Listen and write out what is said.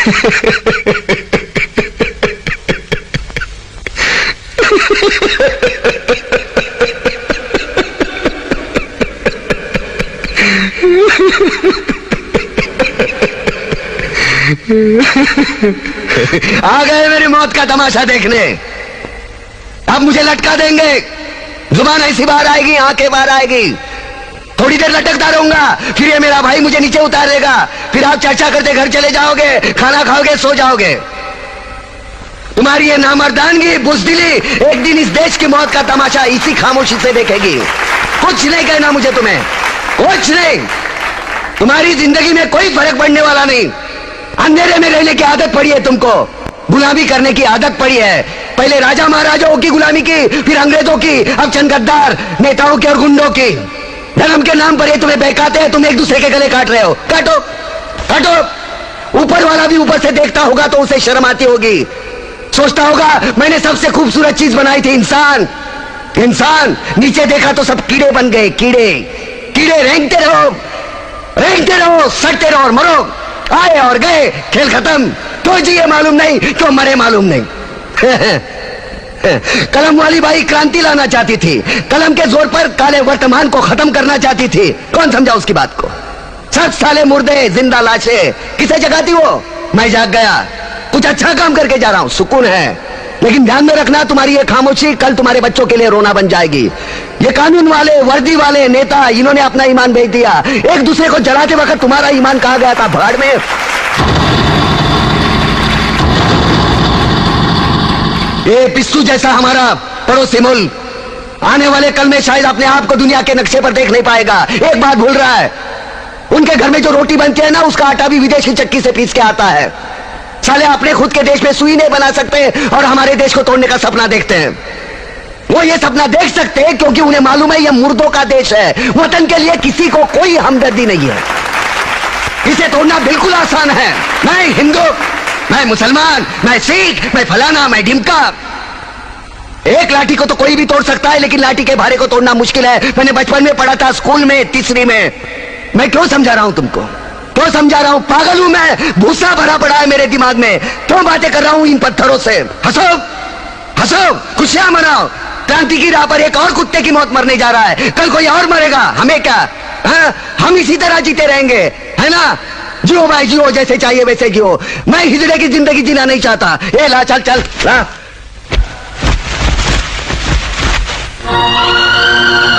आ गए मेरी मौत का तमाशा देखने। अब मुझे लटका देंगे, जुबान ऐसी बाहर आएगी, आंखें बाहर आएगी, थोड़ी देर लटकता रहूंगा, फिर ये मेरा भाई मुझे नीचे उतार देगा, फिर आप चर्चा करते घर चले जाओगे, खाना खाओगे, सो जाओगे। तुम्हारी ये नामर्दानगी, बुज़दिली एक दिन इस देश की मौत का तमाशा इसी खामोशी से देखेगी। कुछ नहीं कहना मुझे तुम्हें, कुछ नहीं। तुम्हारी जिंदगी में कोई फर्क पड़ने वाला नहीं। अंधेरे में रहने की आदत पड़ी है तुमको, गुलामी करने की आदत पड़ी है। पहले राजा महाराजाओं की गुलामी की, फिर अंग्रेजों की, अब चंद गद्दार नेताओं की और गुंडों की। धर्म के नाम पर ये तुम्हें बहकाते हैं, तुम एक दूसरे के गले काट रहे हो। काटो काटो। ऊपर वाला भी ऊपर से देखता होगा तो उसे शर्म आती होगी, सोचता होगा मैंने सबसे खूबसूरत चीज बनाई थी, इंसान। इंसान नीचे देखा तो सब कीड़े बन गए, कीड़े कीड़े। रेंगते रहो, सड़ते रहो और मरो। आए और गए, खेल खत्म। तो जिए मालूम नहीं, क्यों मरे मालूम नहीं। कलम वाली बाई क्रांति लाना चाहती थी, कलम के जोर पर काले वर्तमान को खत्म करना चाहती थी। कौन समझा उसकी बात को? सब साले मुर्दे, जिंदा लाशें। किसे जगाती वो? मैं जाग गया, कुछ अच्छा काम करके जा रहा हूं, सुकून है। लेकिन ध्यान में रखना, तुम्हारी ये खामोशी कल तुम्हारे बच्चों के लिए रोना बन जाएगी। ये कानून वाले, वर्दी वाले नेता, इन्होंने अपना ईमान बेच दिया। एक दूसरे को जलाते वक्त तुम्हारा ईमान कहां गया था? भाड़ में। ये पिस्सू जैसा हमारा पड़ोसी मुल्क आने वाले कल में शायद अपने आप को दुनिया के नक्शे पर देख नहीं पाएगा। एक बात भूल रहा है, उनके घर में जो रोटी बनती है ना, उसका आटा भी विदेशी चक्की से पीस के आता है। साले अपने खुद के देश में सुई नहीं बना सकते और हमारे देश को तोड़ने का सपना देखते हैं। वो ये सपना देख सकते हैं क्योंकि उन्हें मालूम है ये मुर्दों का देश है। वतन के लिए किसी को कोई हमदर्दी नहीं है। इसे तोड़ना बिल्कुल आसान है। मैं हिंदू, मैं मुसलमान, मैं सिख, मैं फलाना, मैं ढिमका। एक लाठी को तो कोई भी तोड़ सकता है, लेकिन लाठी के भारे को तोड़ना मुश्किल है। मैंने बचपन में पढ़ा था, स्कूल में, तीसरी में। मैं क्यों समझा रहा हूं तुमको? क्यों समझा रहा हूं? पागल हूं मैं? भूसा भरा पड़ा है मेरे दिमाग में। क्यों बातें कर रहा हूं इन पत्थरों से? हंसो हंसो, खुशियां मनाओ। क्रांति की राह पर एक और कुत्ते की मौत मरने जा रहा है, कल कोई और मरेगा। हमें क्या? हाँ, हम इसी तरह जीते रहेंगे, है ना? जियो भाई जियो, जैसे चाहिए वैसे जियो। मैं हिजड़े की जिंदगी जीना नहीं चाहता। ए ला, चल चल ला।